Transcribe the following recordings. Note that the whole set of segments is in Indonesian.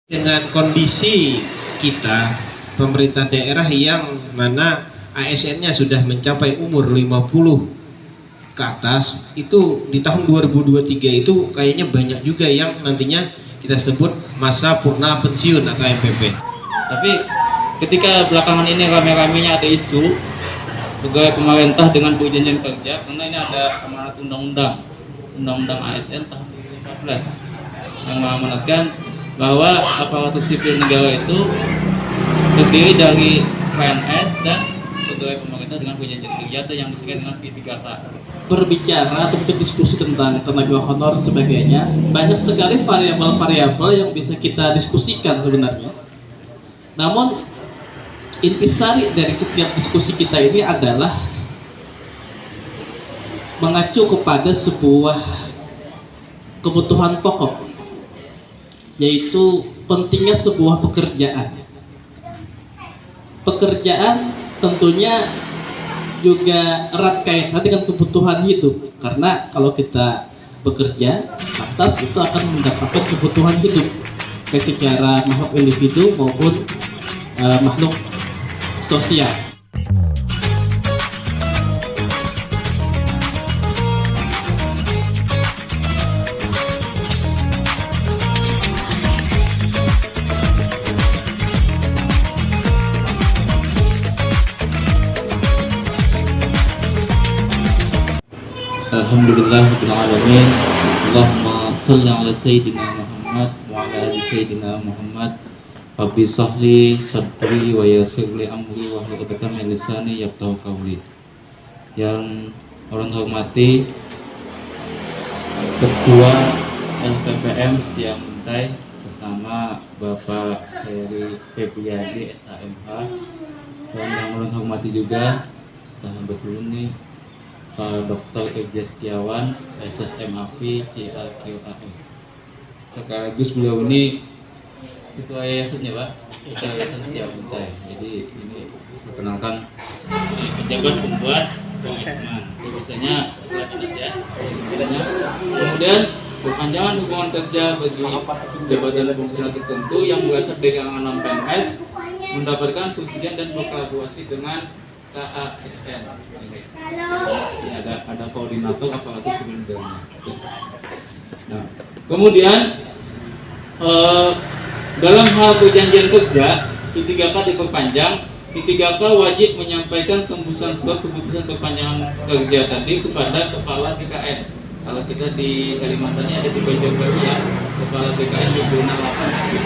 Dengan kondisi kita pemerintah daerah yang mana ASN-nya sudah mencapai umur 50 ke atas, itu di tahun 2023 itu kayaknya banyak juga yang nantinya kita sebut masa purna pensiun atau MPP. Tapi ketika belakangan ini rame-ramenya ada isu pegawai pemerintah dengan perjanjian kerja, karena ini ada amanat undang-undang ASN tahun 2014 yang mengamanatkan bahwa aparatur sipil negara itu terdiri dari PNS dan pegawai pemerintah dengan perjanjian kerja atau yang disingkat dengan P3K. Berbicara atau berdiskusi tentang tenaga honor sebagainya, banyak sekali variabel-variabel yang bisa kita diskusikan sebenarnya. Namun intisari dari setiap diskusi kita ini adalah mengacu kepada sebuah kebutuhan pokok, yaitu pentingnya sebuah pekerjaan. Pekerjaan tentunya juga erat kaitan dengan kebutuhan hidup, karena kalau kita bekerja, lantas itu akan mendapatkan kebutuhan hidup baik secara makhluk individu maupun makhluk sosial. Alhamdulillahirrahmanirrahim. Allahumma salli ala Sayyidina Muhammad wa ala ali Sayyidina Muhammad. Rabbi sahli sadri wa yassirli amri wa hlul 'uqdatam min lisani yafqahu qawli. Yang orang hormati Ketua LPPM Setia Muntai bersama Bapak Heri Febriadi SHMH, dan yang orang hormati juga sahabat dulu nih Pak Dr. Irja Setiawan, SSMAP CAQAE. Sekaligus beliau ini ketua yayasannya, Pak, ketua yayasan Setia Muntai. Jadi ini saya kenalkan pejabat pembuat komitmen. Biasanya ya. Kemudian perpanjangan hubungan kerja bagi jabatan fungsional tertentu yang berasal dari kalangan PNS mendapatkan persetujuan dan berkolaborasi dengan KASN. Ini ada koordinator aparatur sipil negara. Nah, kemudian dalam hal perjanjian kerja, P3K diperpanjang. P3K wajib menyampaikan tembusan surat keputusan perpanjangan kerja tadi kepada kepala BKN. Kalau kita di Kalimantan ada di Banjarbaru ya, kepala BKN di zona 8 di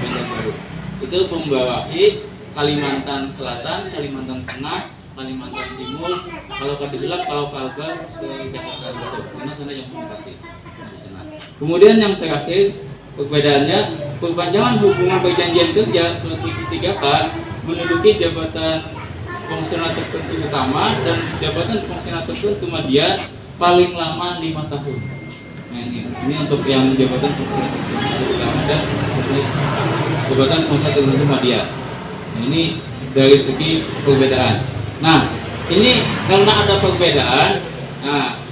Banjarbaru. Itu membawahi Kalimantan Selatan, Kalimantan Tengah, Kalimantan Timur, kalau Kadigelak, kalau Kalbar ke Jakarta Barat, karena sana yang mendekati. Kemudian yang terakhir, perbedaannya perpanjangan hubungan perjanjian kerja untuk P3K menduduki jabatan fungsional tertentu utama dan jabatan fungsional tertentu media paling lama 5 tahun. Nah, ini untuk yang jabatan fungsional tertentu utama dan jabatan fungsional tertentu media. Nah, ini dari segi perbedaan. Nah, ini karena ada perbedaan. Nah,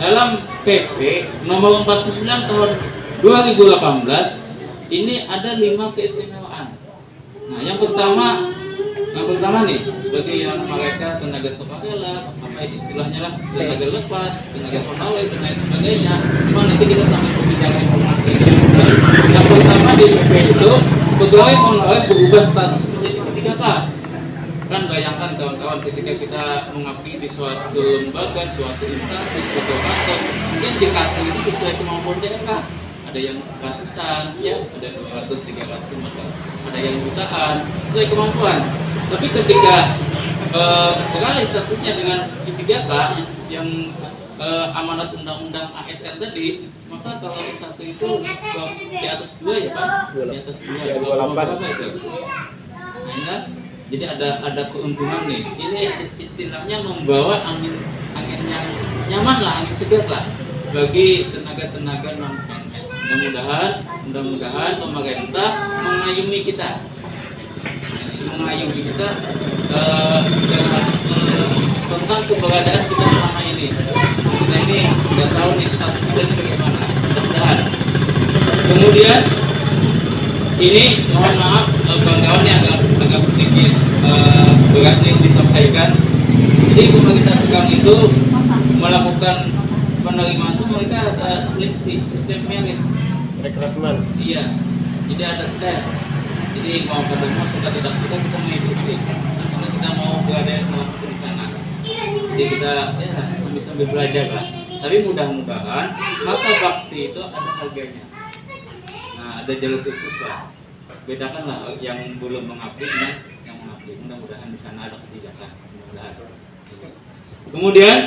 dalam PP nomor 49 tahun 2018 ini ada 5 keistimewaan. Nah, yang pertama nih, bagi yang mereka tenaga sukarela, apa istilahnya lah, tenaga lepas, tenaga honorer dan lain sebagainya. Cuma nanti kita sampai berbicara informasi. Yang pertama di PP itu pegawai honorer berubah status menjadi P3K. Kan bayangkan kawan-kawan, ketika kita mengabdi di suatu lembaga, suatu instansi, suatu kantor, mungkin dikasih itu sesuai kemampuan daerah. Ada yang ratusan, ya, ada 200, 300, 400, ada yang jutaan, sesuai kemampuan. Tapi ketika beralih statusnya dengan P3K yang amanat undang-undang ASN tadi, maka kalau S1 itu di atas 2 ya Pak, di atas 2, 28 itu. Nah, jadi ada keuntungan nih. Ini istilahnya membawa angin yang nyaman lah, angin segar lah bagi tenaga-tenaga non PNS. Mudah-mudahan pemerintah mengayomi kita, tentang keberadaan kita selama ini. Kita ini nggak tahu nih status kita ini bagaimana. Mudah-mudahan. Kemudian Ini mohon maaf kawan-kawan yang agak sedikit berat nih disampaikan. Jadi pemerintah sekarang itu melakukan penerimaan itu mereka ada seleksi sistem merit Rekrutmen. iya, jadi ada tes. Jadi mau ketemu suka tidak suka kita mengikuti karena kita mau berada yang salah satu di sana. Jadi kita ya sambil belajar lah. Tapi mudah-mudahan masa bakti itu ada harganya. Nah, ada jalur khusus lah. Bedakan lah yang belum mengabdi dan yang mengabdi. Mudah-mudahan di sana ada kebijakan. Mudah-mudahan. Kemudian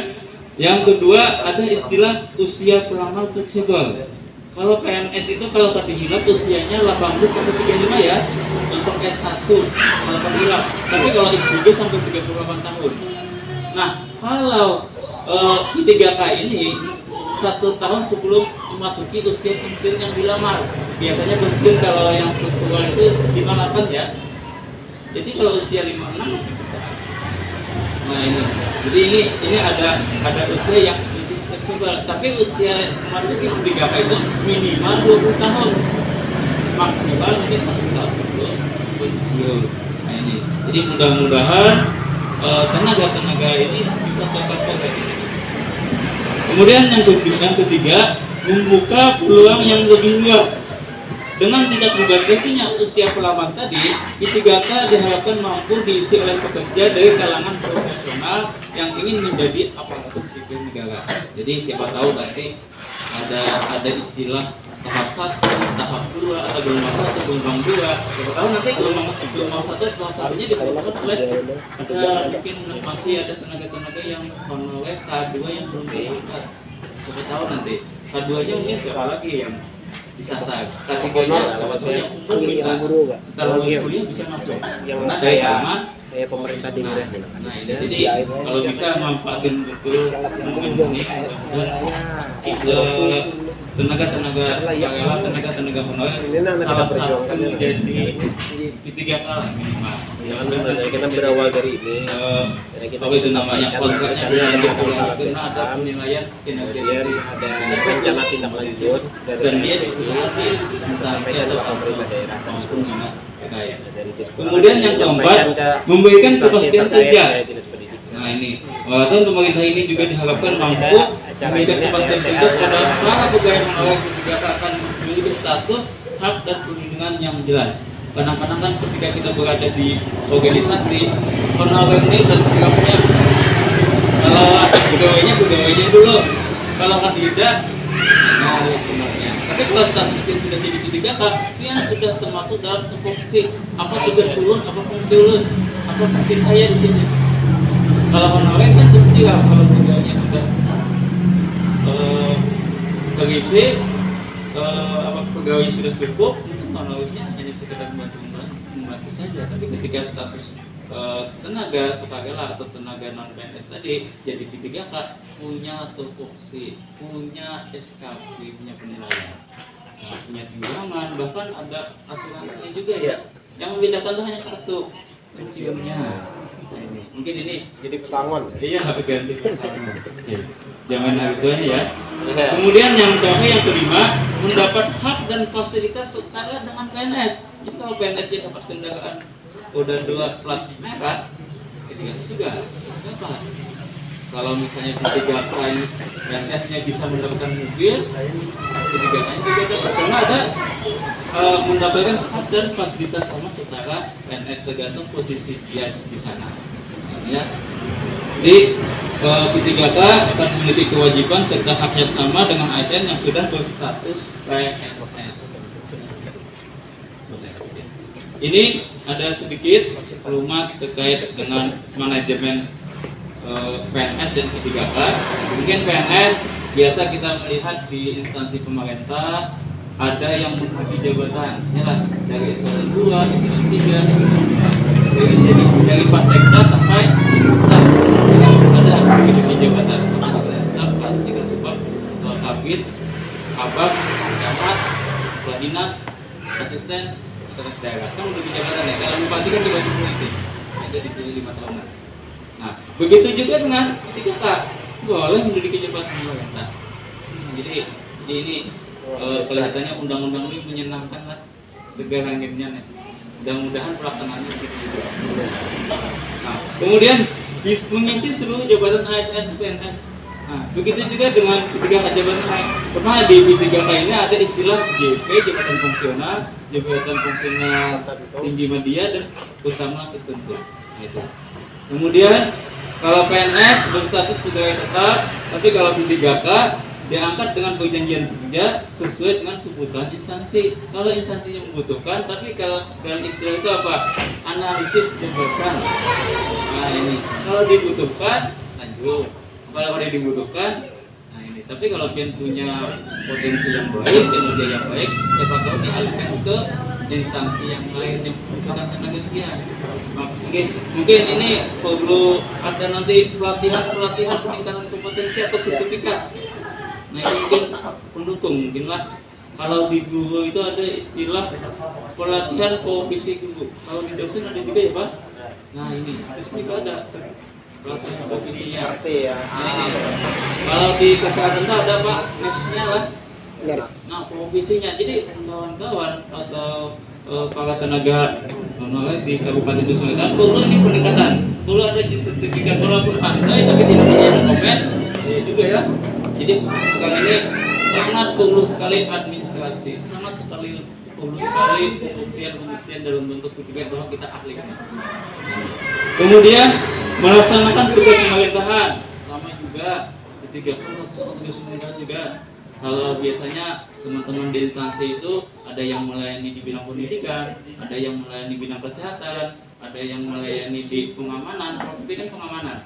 yang kedua ada istilah usia pelamar fleksibel. Kalau PNS itu kalau tadi hilap usianya 18 sampai 35 ya untuk S1 kalau tadi hilap. Tapi kalau S3 sampai 38 tahun. Nah, kalau I3K ini 1 tahun sebelum memasuki usia pensiun yang dilamar. Biasanya pensiun kalau yang struktural itu 58 ya. Jadi kalau usia 56 masih bisa. Nah ini, jadi ini ada usia yang fleksibel, tapi usia masuk di 3K itu minimal 20 tahun, maksimal mungkin 1 tahun sebelum pensiun. Nah ini, jadi mudah-mudahan tenaga-tenaga ini bisa cocok-cocok. Kemudian yang ketiga, membuka peluang yang lebih luas. Dengan tidak dibatasinya usia pelamar tadi, I3K diharapkan mampu diisi oleh pekerja dari kalangan profesional yang ingin menjadi aparatur sipil negara. Jadi siapa tahu nanti ada istilah tahap 1, tahap 2, atau gelombang 1, gelombang 2. Siapa tahu nanti gelombang 1 tahap satunya diperlukan oleh mungkin masih ada tenaga-tenaga yang honorer K2 yang belum diangkat. Siapa tahu nanti K2-nya mungkin siapa lagi yang disasar. K3-nya siapa tahu yang umur bisa setelah lulus kuliah bisa masuk. Karena dari aman Kayak pemerintah di nah ini jadi kalau bisa manfaatin betul momen ini dan tenaga-tenaga sukarela, tenaga-tenaga honorer salah satu jadi I3K minimal. Jangan kita berawal dari ini. Kalau itu namanya kontraknya karena ada penilaian kinerja Ada rencana tindak lanjut dan dia dihati instansi atau pemerintah daerah maupun dinas terkait. Kemudian yang keempat, memberikan kepastian kerja. Nah ini, walaupun pemerintah ini juga diharapkan mampu memberikan kepastian kerja kepada para pegawai honorer juga akan memiliki status, hak dan perlindungan yang jelas. Kadang-kadang kan ketika kita berada di organisasi, honorer ini dan sikapnya kalau pegawainya dulu, kalau kan tidak, nah sebenarnya. Tapi kalau status dia sudah jadi I3K, dia sudah termasuk dalam tupoksi apa tugas ulun, apa fungsi ulun, apa fungsi saya di sini. Kalau honorer kan tidak, kalau pegawainya sudah terisi, pegawai sudah cukup, honorernya hanya sekedar membantu saja. Tapi ketika status tenaga sukarela atau tenaga non PNS tadi jadi I3K, punya tupoksi, punya SKP, punya penilaian, punya tunjangan, bahkan ada asuransinya juga ya. Yang membedakan itu hanya satu, pensiunnya. Mungkin ini jadi pesangon. Iya, ganti pesangon. Jangan itu aja ya. Kemudian yang terakhir, yang kelima, mendapat hak dan fasilitas setara dengan PNS. Jadi kalau PNS dia dapat kendaraan udah 2 plat merah, I3K juga dapat. Kalau misalnya I3K PNS-nya bisa mendapatkan mobil, I3K-nya juga dapat. Karena ada mendapatkan hak dan fasilitas sama setara PNS tergantung posisi dia di sana. Ya. Jadi I3K akan memiliki kewajiban serta hak yang sama dengan ASN yang sudah berstatus PNS. Ini ada sedikit maklumat terkait dengan manajemen PNS dan I3K. Mungkin PNS biasa kita melihat di instansi pemerintah ada yang membagi jabatan, ya lah, dari eselon 2, eselon 3, eselon 4. Dari pasekta sampai staf. Ada membagi jabatan. Staf, pas, 3 subak, kabit, abang, camat, kepala dinas, asisten, sekretaris daerah. Kan udah jabatan ya. Kalau bupati kan juga itu. Ada dipilih 5 tahunan. Nah, begitu juga dengan I3K, boleh menduduki jabatan pemerintah. Jadi ini kelihatannya undang-undang ini menyenangkan lah. segar anginnya nih. Mudah-mudahan pelaksanaannya gitu. Nah, kemudian mengisi seluruh jabatan ASN PNS. Nah, begitu juga dengan ketiga jabatan lain. Pernah di P3K ini ada istilah JP, jabatan fungsional, jabatan fungsional tinggi media dan utama tertentu. Nah, itu. Kemudian kalau PNS berstatus pegawai tetap, tapi kalau P3K diangkat dengan perjanjian kerja sesuai dengan kebutuhan instansi. Kalau instansinya membutuhkan, tapi kalau dalam istilah itu apa? Analisis jabatan. Nah ini, kalau dibutuhkan lanjut. Kalau ada dibutuhkan, nah ini. Tapi kalau pian punya potensi yang baik, kinerja yang baik, siapa tahu dialihkan ke instansi yang lain yang membutuhkan tenaga kerja. Mungkin ini perlu ada nanti pelatihan peningkatan kompetensi atau sertifikat. Nah ini mungkin pendukung, mungkinlah kalau di guru itu ada istilah pelatihan komisi guru. Kalau di dosen ada juga ya Pak? Nah ini, terus juga ada pelatihan komisinya. Nah ini, kalau di kesehatan itu ada Pak, nesnya lah. Nah komisinya, jadi kawan-kawan atau para tenaga di Kabupaten Dusun Wetan perlu ini peningkatan, perlu ada sertifikat walaupun pandai tapi tidak punya dokumen, juga ya. Jadi kali ini sangat perlu sekali administrasi, sangat sekali perlu sekali pembuktian dalam bentuk sertifikat bahwa kita ahli. Kemudian melaksanakan tugas pemerintahan sama juga ketiga tugas pemerintahan juga. Kalau biasanya teman-teman di instansi itu ada yang melayani di bidang pendidikan, ada yang melayani di bidang kesehatan, ada yang melayani di pengamanan, tapi kan pengamanan.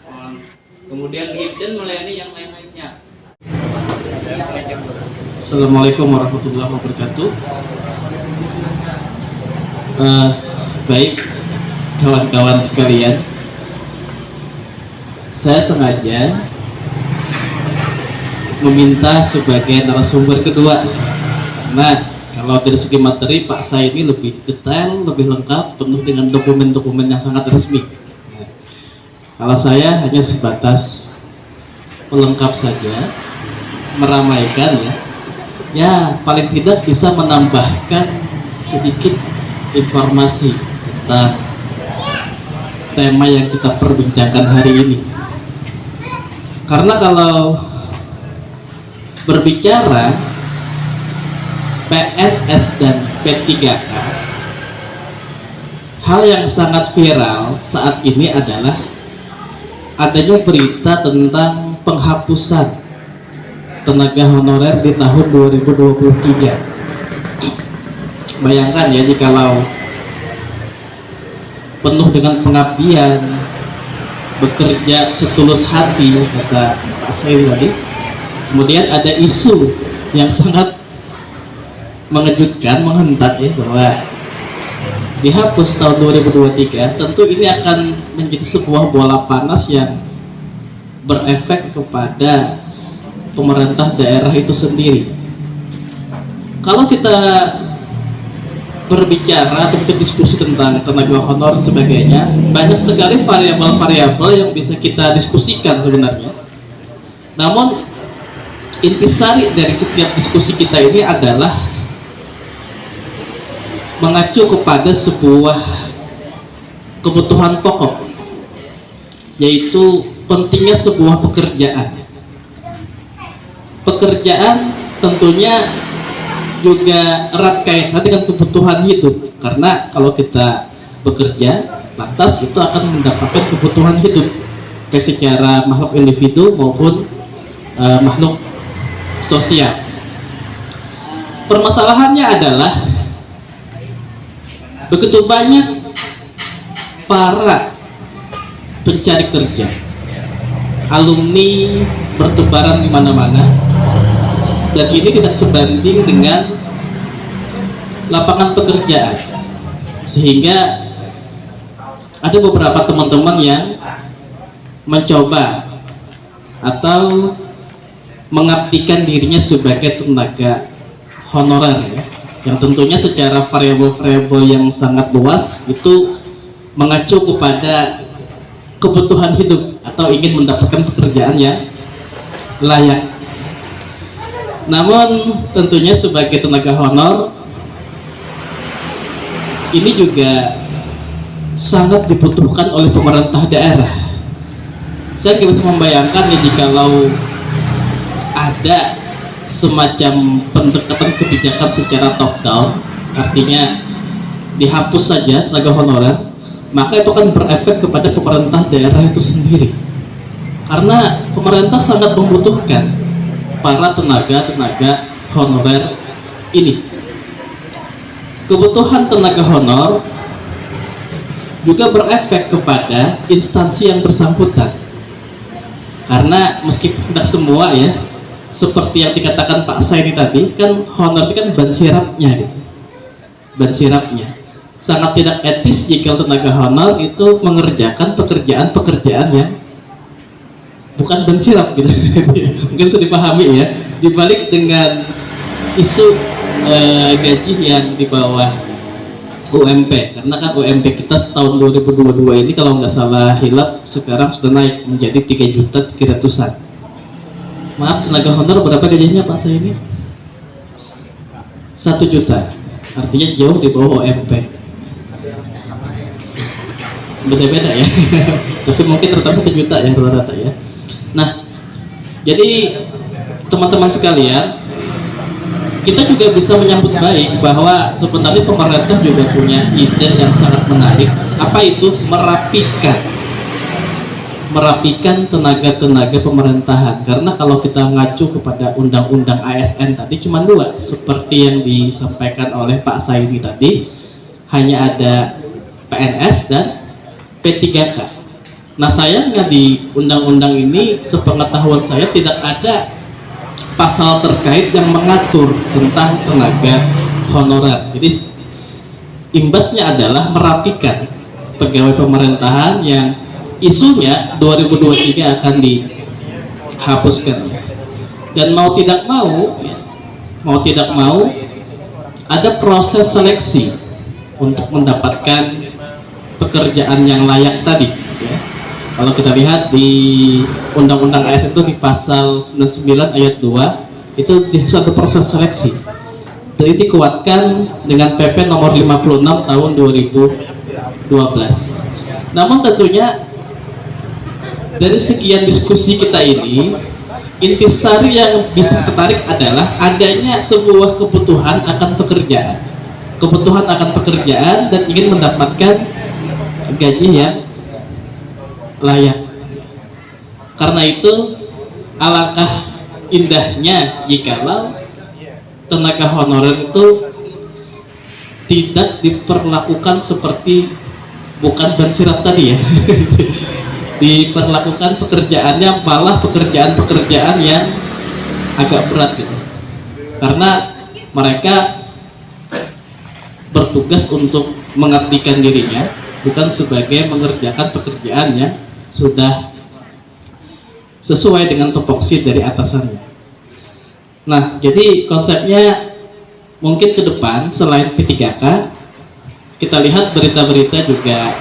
Kemudian dan melayani yang lain-lainnya. Assalamualaikum warahmatullahi wabarakatuh. Baik kawan-kawan sekalian, saya sengaja meminta sebagai narasumber kedua karena kalau dari segi materi Pak Said ini lebih detail, lebih lengkap, penuh dengan dokumen-dokumen yang sangat resmi. Nah, kalau saya hanya sebatas pelengkap saja, meramaikan ya paling tidak bisa menambahkan sedikit informasi tentang tema yang kita perbincangkan hari ini. Karena kalau berbicara PNS dan P3K, hal yang sangat viral saat ini adalah adanya berita tentang penghapusan tenaga honorer di tahun 2023. Bayangkan ya, jikalau penuh dengan pengabdian, bekerja setulus hati, kata Pak Said tadi, kemudian ada isu yang sangat mengejutkan, menghentak ya, bahwa dihapus tahun 2023. Tentu ini akan menjadi sebuah bola panas yang berefek kepada pemerintah daerah itu sendiri. Kalau kita berbicara atau kita diskusi tentang tenaga honor sebagainya, banyak sekali variabel-variabel yang bisa kita diskusikan sebenarnya. Namun intisari dari setiap diskusi kita ini adalah mengacu kepada sebuah kebutuhan pokok, yaitu pentingnya sebuah pekerjaan. Pekerjaan tentunya juga erat kaitan dengan kebutuhan hidup, karena kalau kita bekerja, lantas itu akan mendapatkan kebutuhan hidup, baik secara makhluk individu maupun makhluk sosial. Permasalahannya adalah begitu banyak para pencari kerja, alumni bertebaran di mana-mana, dan ini tidak sebanding dengan lapangan pekerjaan, sehingga ada beberapa teman-teman yang mencoba atau mengabdikan dirinya sebagai tenaga honorer ya, yang tentunya secara variabel-variabel yang sangat luas itu mengacu kepada kebutuhan hidup atau ingin mendapatkan pekerjaan yang layak. Namun tentunya sebagai tenaga honor ini juga sangat dibutuhkan oleh pemerintah daerah. Saya nggak bisa membayangkan ya jikalau ada semacam pendekatan kebijakan secara top down, artinya dihapus saja tenaga honorer, maka itu akan berefek kepada pemerintah daerah itu sendiri. Karena pemerintah sangat membutuhkan para tenaga honorer ini. Kebutuhan tenaga honor juga berefek kepada instansi yang bersangkutan. Karena meskipun tidak semua ya, seperti yang dikatakan Pak Saini tadi, kan honor itu kan ban sirapnya gitu. Ban sirapnya. Sangat tidak etis jika tenaga honor itu mengerjakan pekerjaan-pekerjaan yang bukan ban sirap gitu. Mungkin bisa dipahami ya, dibalik dengan isu gaji yang di bawah UMP, karena kan UMP kita tahun 2022 ini kalau nggak salah hilap sekarang sudah naik menjadi 3.300.000-an. Maaf, tenaga honor berapa gajinya Pak saya ini? 1 juta, artinya jauh di bawah UMP. Beda-beda ya. Tapi mungkin rata 1 juta ya rata-rata ya. Nah, jadi teman-teman sekalian, kita juga bisa menyambut baik bahwa sebenarnya pemerintah juga punya ide yang sangat menarik. Apa itu? Merapikan tenaga pemerintahan. Karena kalau kita ngacu kepada undang-undang ASN tadi cuma 2, seperti yang disampaikan oleh Pak Saini tadi, hanya ada PNS dan P3K. Nah sayangnya di undang-undang ini sepengetahuan saya tidak ada pasal terkait yang mengatur tentang tenaga honorer. Jadi imbasnya adalah merapikan pegawai pemerintahan yang isunya 2023 akan dihapuskan. Dan mau tidak mau ada proses seleksi untuk mendapatkan pekerjaan yang layak tadi ya. Kalau kita lihat di Undang-Undang ASN itu di pasal 99 ayat 2 itu ada proses seleksi. Dan ini dikuatkan dengan PP nomor 56 tahun 2012. Namun tentunya dari sekian diskusi kita ini, intisari yang bisa tertarik adalah adanya sebuah kebutuhan akan pekerjaan. Kebutuhan akan pekerjaan dan ingin mendapatkan gaji yang layak. Karena itu alangkah indahnya jikalau tenaga honorer itu tidak diperlakukan seperti bukan ban sirap tadi ya. Diperlakukan pekerjaannya malah pekerjaan yang agak berat gitu. Karena mereka bertugas untuk mengabdikan dirinya, bukan sebagai mengerjakan pekerjaan yang sudah sesuai dengan tupoksi dari atasannya. Nah, jadi konsepnya mungkin ke depan selain P3K, kita lihat berita-berita juga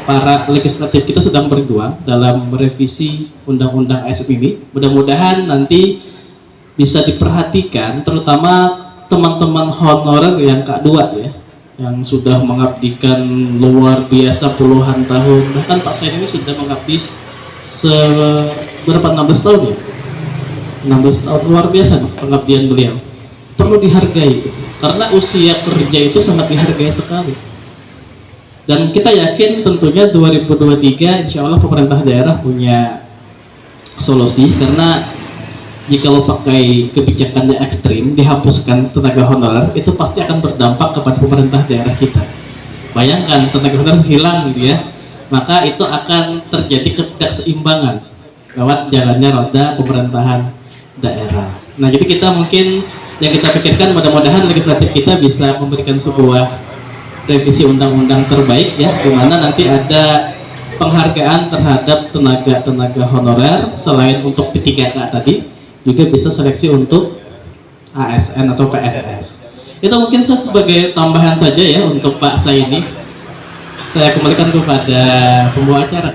para legislatif kita sedang berjuang dalam merevisi undang-undang ASN ini. Mudah-mudahan nanti bisa diperhatikan, terutama teman-teman honorer yang K2 ya, yang sudah mengabdikan luar biasa puluhan tahun. Bahkan Pak Sain ini sudah mengabdi berapa 16 tahun ya? 16 tahun, luar biasa pengabdian beliau. Perlu dihargai karena usia kerja itu sangat dihargai sekali. Dan kita yakin tentunya 2023 insya Allah pemerintah daerah punya solusi, karena jika lo pakai kebijakannya ekstrim, dihapuskan tenaga honorer, itu pasti akan berdampak kepada pemerintah daerah kita. Bayangkan tenaga honorer hilang gitu ya, maka itu akan terjadi ketidakseimbangan lewat jalannya roda pemerintahan daerah. Nah jadi kita mungkin yang kita pikirkan, mudah-mudahan legislatif kita bisa memberikan sebuah revisi undang-undang terbaik ya, di mana nanti ada penghargaan terhadap tenaga honorer. Selain untuk P3K tadi, juga bisa seleksi untuk ASN atau PNS. Itu mungkin saya sebagai tambahan saja ya untuk Pak Saini. Saya kembalikan kepada pembawa acara.